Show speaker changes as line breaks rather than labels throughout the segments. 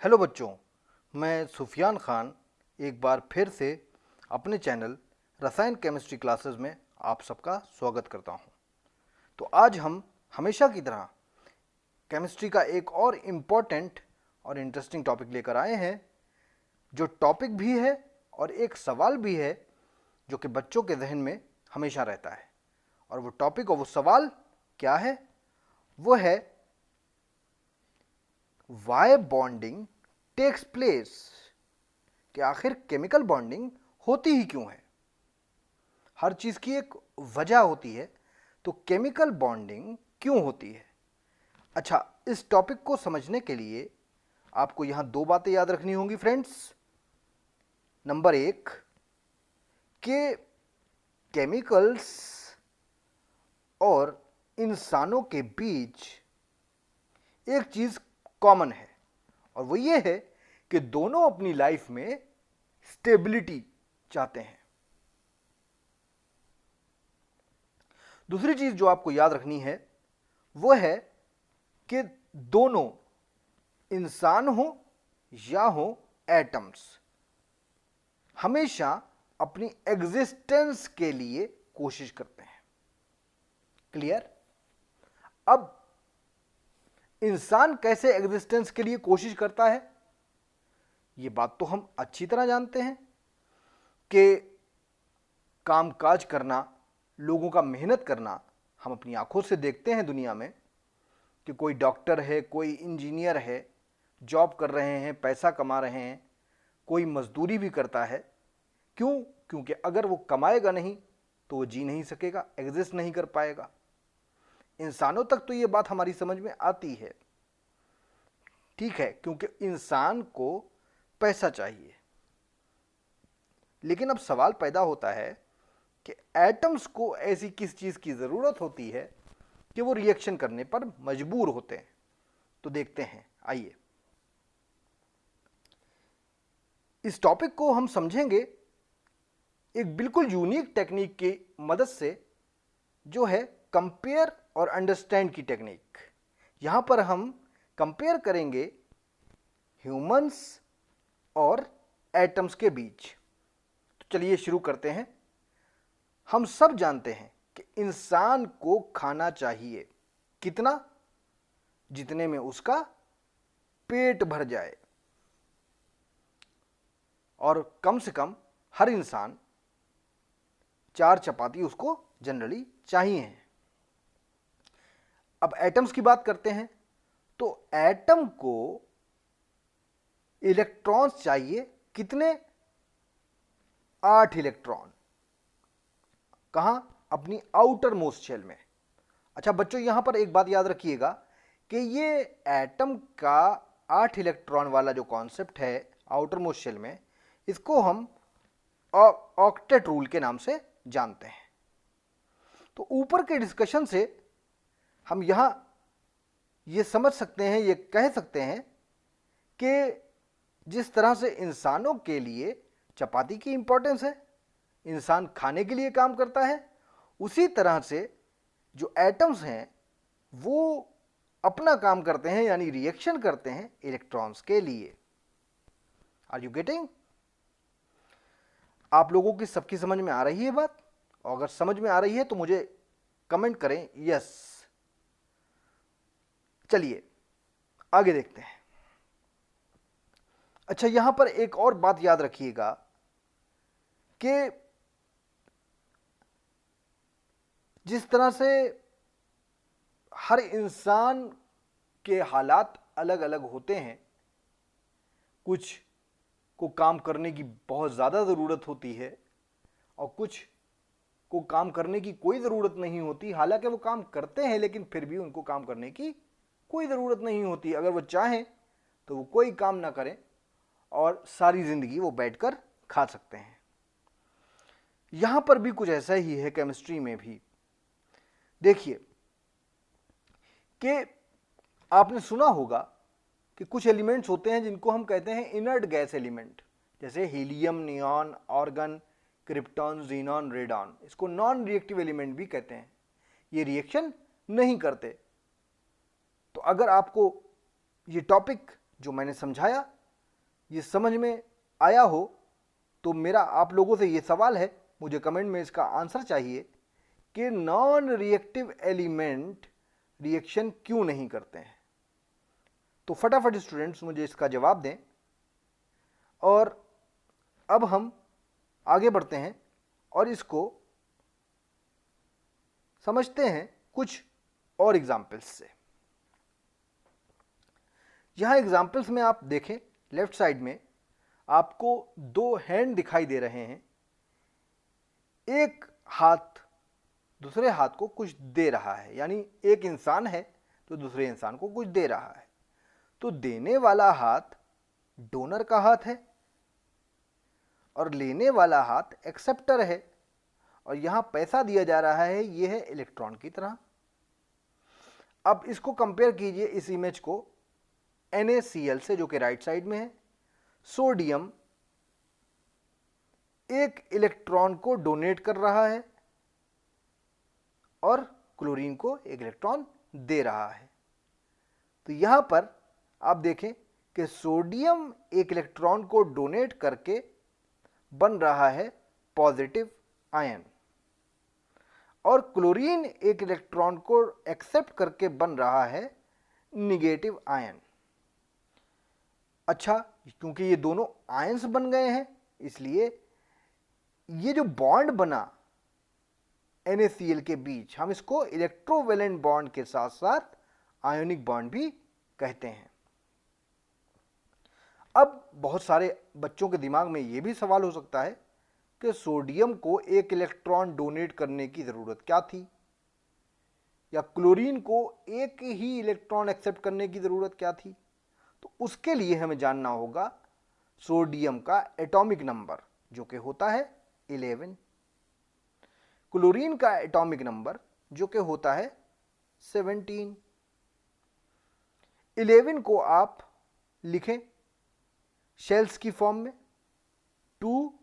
Hello बच्चों, मैं सुफियान खान एक बार फिर से अपने चैनल रसायन केमिस्ट्री क्लासेस में आप सबका स्वागत करता हूं। तो आज हम हमेशा की तरह केमिस्ट्री का एक और इम्पॉर्टेंट और इंटरेस्टिंग टॉपिक लेकर आए हैं, जो टॉपिक भी है और एक सवाल भी है जो कि बच्चों के जहन में हमेशा रहता है। और वो टॉपिक और वो सवाल क्या है? वो है वाई बॉन्डिंग टेक्स प्लेस, कि आखिर केमिकल बॉन्डिंग होती ही क्यों है। हर चीज की एक वजह होती है, तो केमिकल बॉन्डिंग क्यों होती है। अच्छा, इस टॉपिक को समझने के लिए आपको यहां दो बातें याद रखनी होंगी फ्रेंड्स। नंबर एक, कि केमिकल्स और इंसानों के बीच एक चीज कॉमन है, और वो ये है कि दोनों अपनी लाइफ में स्टेबिलिटी चाहते हैं। दूसरी चीज जो आपको याद रखनी है वो है कि दोनों इंसान हो या हो एटम्स, हमेशा अपनी एग्जिस्टेंस के लिए कोशिश करते हैं। क्लियर? अब इंसान कैसे एग्जिस्टेंस के लिए कोशिश करता है, ये बात तो हम अच्छी तरह जानते हैं कि कामकाज करना, लोगों का मेहनत करना, हम अपनी आंखों से देखते हैं दुनिया में कि कोई डॉक्टर है, कोई इंजीनियर है, जॉब कर रहे हैं, पैसा कमा रहे हैं, कोई मजदूरी भी करता है। क्यों? क्योंकि अगर वो कमाएगा नहीं तो वो जी नहीं सकेगा, एग्जिस्ट नहीं कर पाएगा। इंसानों तक तो ये बात हमारी समझ में आती है, ठीक है, क्योंकि इंसान को पैसा चाहिए। लेकिन अब सवाल पैदा होता है कि एटम्स को ऐसी किस चीज की जरूरत होती है कि वो रिएक्शन करने पर मजबूर होते हैं। तो देखते हैं, आइए इस टॉपिक को हम समझेंगे एक बिल्कुल यूनिक टेक्निक की मदद से, जो है कंपेयर और अंडरस्टैंड की टेक्निक। यहां पर हम कंपेयर करेंगे ह्यूमंस और एटम्स के बीच। तो चलिए शुरू करते हैं। हम सब जानते हैं कि इंसान को खाना चाहिए, कितना? जितने में उसका पेट भर जाए, और कम से कम हर इंसान 4 चपाती उसको जनरली चाहिए। अब एटम्स की बात करते हैं, तो एटम को इलेक्ट्रॉन्स चाहिए, कितने? 8 इलेक्ट्रॉन। कहां? अपनी आउटर मोस्ट शेल में। अच्छा बच्चों, यहां पर एक बात याद रखिएगा कि ये एटम का 8 इलेक्ट्रॉन वाला जो कॉन्सेप्ट है आउटर मोस्ट शेल में, इसको हम ऑक्टेट रूल के नाम से जानते हैं। तो ऊपर के डिस्कशन से हम यहां ये समझ सकते हैं, ये कह सकते हैं कि जिस तरह से इंसानों के लिए चपाती की इंपॉर्टेंस है, इंसान खाने के लिए काम करता है, उसी तरह से जो एटम्स हैं वो अपना काम करते हैं, यानी रिएक्शन करते हैं इलेक्ट्रॉन्स के लिए। Are you getting? आप लोगों की सबकी समझ में आ रही है बात? और अगर समझ में आ रही है तो मुझे कमेंट करें यस। चलिए आगे देखते हैं। अच्छा, यहां पर एक और बात याद रखिएगा कि जिस तरह से हर इंसान के हालात अलग अलग होते हैं, कुछ को काम करने की बहुत ज़्यादा ज़रूरत होती है और कुछ को काम करने की कोई ज़रूरत नहीं होती। हालांकि वो काम करते हैं लेकिन फिर भी उनको काम करने की कोई ज़रूरत नहीं होती। अगर वो चाहें तो वो कोई काम ना करें और सारी ज़िंदगी वो बैठकर खा सकते हैं। यहां पर भी कुछ ऐसा ही है केमिस्ट्री में भी। देखिए कि आपने सुना होगा कि कुछ एलिमेंट्स होते हैं जिनको हम कहते हैं इनर्ट गैस एलिमेंट, जैसे helium, neon, argon, krypton, xenon, radon. इसको नॉन रिएक्टिव एलिमेंट भी कहते हैं। ये रिएक्शन नहीं करते। तो अगर आपको ये टॉपिक जो मैंने समझाया ये समझ में आया हो तो मेरा आप लोगों से ये सवाल है, मुझे कमेंट में इसका आंसर चाहिए कि नॉन रिएक्टिव एलिमेंट रिएक्शन क्यों नहीं करते हैं। तो फटाफट स्टूडेंट्स मुझे इसका जवाब दें। और अब हम आगे बढ़ते हैं और इसको समझते हैं कुछ और एग्जाम्पल्स से। यहां एग्जाम्पल्स में आप देखें, लेफ्ट साइड में आपको दो हैंड दिखाई दे रहे हैं। एक हाथ दूसरे हाथ को कुछ दे रहा है, यानी एक इंसान है तो दूसरे इंसान को कुछ दे रहा है। तो देने वाला हाथ डोनर का हाथ है और लेने वाला हाथ एक्सेप्टर है, और यहां पैसा दिया जा रहा है, यह है इलेक्ट्रॉन की तरह। अब इसको कंपेयर कीजिए इस इमेज को NaCl से, जो कि राइट साइड में है। सोडियम एक इलेक्ट्रॉन को डोनेट कर रहा है और क्लोरीन को एक इलेक्ट्रॉन दे रहा है। तो यहां पर आप देखें कि सोडियम एक इलेक्ट्रॉन को डोनेट करके बन रहा है पॉजिटिव आयन, और क्लोरीन एक इलेक्ट्रॉन को एक्सेप्ट करके बन रहा है निगेटिव आयन। अच्छा, क्योंकि ये दोनों आयंस बन गए हैं, इसलिए ये जो बॉन्ड बना NaCl के बीच, हम इसको इलेक्ट्रोवैलेंट बॉन्ड के साथ साथ आयोनिक बॉन्ड भी कहते हैं। अब बहुत सारे बच्चों के दिमाग में यह भी सवाल हो सकता है कि सोडियम को एक इलेक्ट्रॉन डोनेट करने की जरूरत क्या थी, या क्लोरीन को एक ही इलेक्ट्रॉन एक्सेप्ट करने की जरूरत क्या थी। तो उसके लिए हमें जानना होगा सोडियम का एटॉमिक नंबर, जो कि होता है 11, क्लोरीन का एटॉमिक नंबर जो कि होता है 17। 11 को आप लिखें शेल्स की फॉर्म में, 2,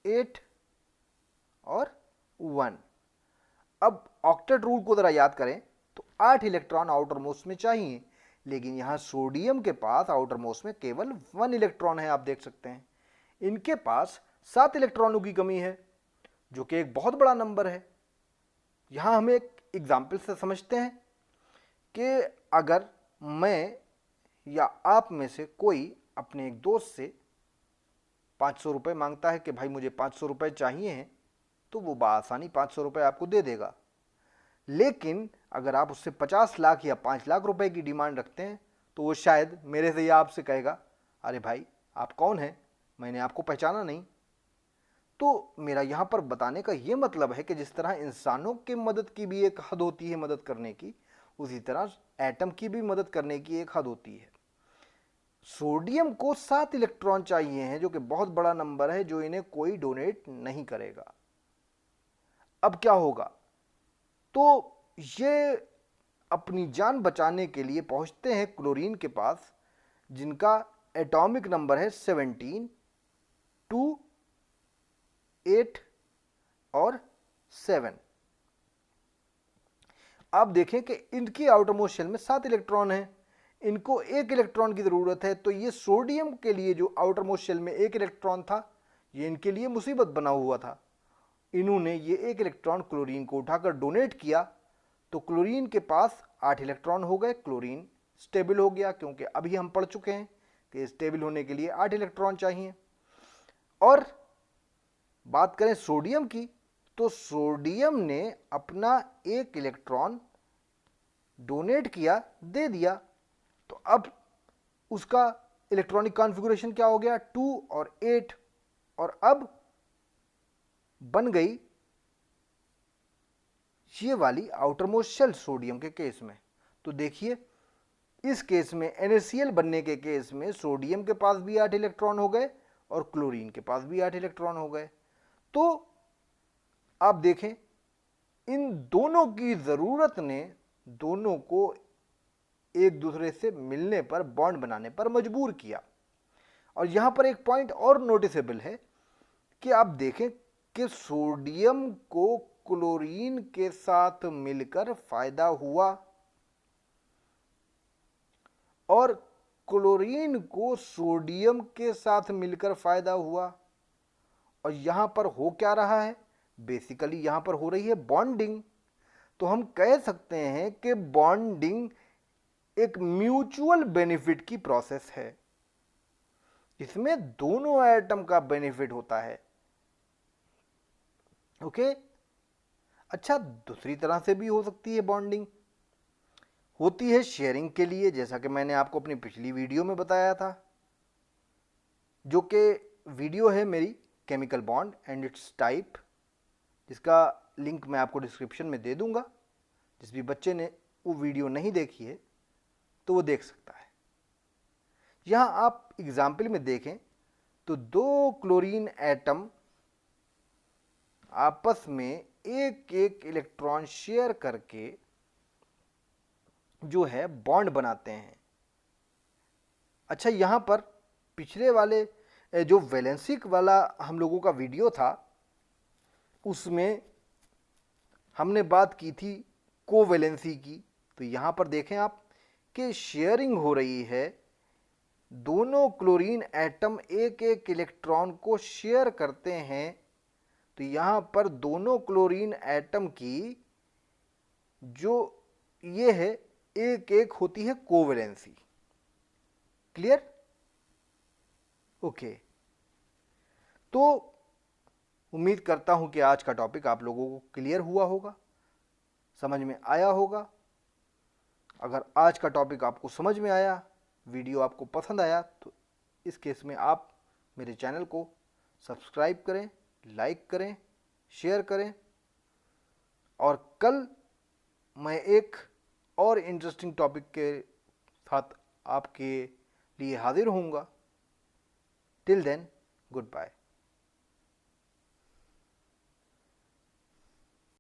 8 और 1। अब ऑक्टेट रूल को जरा याद करें तो 8 इलेक्ट्रॉन आउटर मोस्ट में चाहिए, लेकिन यहां सोडियम के पास आउटर मोस्ट में केवल 1 इलेक्ट्रॉन है। आप देख सकते हैं इनके पास 7 इलेक्ट्रॉनों की कमी है, जो कि एक बहुत बड़ा नंबर है। यहां हम एक एग्जाम्पल से समझते हैं कि अगर मैं या आप में से कोई अपने एक दोस्त से 500 रुपये मांगता है कि भाई मुझे 500 रुपये चाहिए हैं, तो वो बआसानी 500 रुपये आपको दे देगा। लेकिन अगर आप उससे 50 लाख या 5 लाख रुपए की डिमांड रखते हैं, तो वो शायद मेरे से या आपसे कहेगा, अरे भाई आप कौन हैं, मैंने आपको पहचाना नहीं। तो मेरा यहाँ पर बताने का ये मतलब है कि जिस तरह इंसानों की मदद की भी एक हद होती है मदद करने की, उसी तरह एटम की भी मदद करने की एक हद होती है। सोडियम को 7 इलेक्ट्रॉन चाहिए हैं, जो कि बहुत बड़ा नंबर है, जो इन्हें कोई डोनेट नहीं करेगा। अब क्या होगा, तो ये अपनी जान बचाने के लिए पहुंचते हैं क्लोरीन के पास, जिनका एटॉमिक नंबर है 17, 2, 8 और 7। आप देखें कि इनकी आउटर मोस्ट शेल में 7 इलेक्ट्रॉन हैं, इनको 1 इलेक्ट्रॉन की जरूरत है। तो ये सोडियम के लिए जो आउटर मोस्ट शेल में 1 इलेक्ट्रॉन था, ये इनके लिए मुसीबत बना हुआ था। इन्होंने ये 1 इलेक्ट्रॉन क्लोरीन को उठाकर डोनेट किया, तो क्लोरीन के पास 8 इलेक्ट्रॉन हो गए। क्लोरीन स्टेबल हो गया, क्योंकि अभी हम पढ़ चुके हैं कि स्टेबल होने के लिए 8 इलेक्ट्रॉन चाहिए। और बात करें सोडियम की, तो सोडियम ने अपना 1 इलेक्ट्रॉन डोनेट किया, दे दिया। तो अब उसका इलेक्ट्रॉनिक कॉन्फ़िगरेशन क्या हो गया, 2 और 8, और अब बन गई ये वाली आउटर मोस्ट शेल सोडियम के केस में। तो देखिए इस केस में NaCl बनने के केस में सोडियम के पास भी 8 इलेक्ट्रॉन हो गए और क्लोरीन के पास भी 8 इलेक्ट्रॉन हो गए। तो आप देखें इन दोनों की जरूरत ने दोनों को एक दूसरे से मिलने पर, बॉन्ड बनाने पर मजबूर किया। और यहां पर एक पॉइंट और नोटिसेबल है कि आप देखें कि सोडियम को क्लोरीन के साथ मिलकर फायदा हुआ और क्लोरीन को सोडियम के साथ मिलकर फायदा हुआ। और यहां पर हो क्या रहा है, बेसिकली यहां पर हो रही है बॉन्डिंग। तो हम कह सकते हैं कि बॉन्डिंग एक म्यूचुअल बेनिफिट की प्रोसेस है, इसमें दोनों एटम का बेनिफिट होता है। ओके। अच्छा, दूसरी तरह से भी हो सकती है बॉन्डिंग, होती है शेयरिंग के लिए, जैसा कि मैंने आपको अपनी पिछली वीडियो में बताया था, जो कि वीडियो है मेरी chemical bond and it's type, जिसका लिंक मैं आपको डिस्क्रिप्शन में दे दूंगा। जिस भी बच्चे ने वो वीडियो नहीं देखी है तो वो देख सकता है। यहां आप एग्जाम्पल में देखें तो दो क्लोरीन एटम आपस में एक एक इलेक्ट्रॉन शेयर करके जो है बॉन्ड बनाते हैं। अच्छा, यहां पर पिछले वाले जो वैलेंसिक वाला हम लोगों का वीडियो था, उसमें हमने बात की थी कोवैलेंसी की। तो यहां पर देखें आप कि शेयरिंग हो रही है, दोनों क्लोरीन एटम एक एक इलेक्ट्रॉन को शेयर करते हैं। तो यहां पर दोनों क्लोरीन एटम की जो ये है एक एक होती है कोवैलेंसी। क्लियर? ओके। तो उम्मीद करता हूं कि आज का टॉपिक आप लोगों को क्लियर हुआ होगा, समझ में आया होगा। अगर आज का टॉपिक आपको समझ में आया, वीडियो आपको पसंद आया, तो इस केस में आप मेरे चैनल को सब्सक्राइब करें, लाइक करें, शेयर करें। और कल मैं एक और इंटरेस्टिंग टॉपिक के साथ आपके लिए हाजिर होऊंगा। Till then, good bye.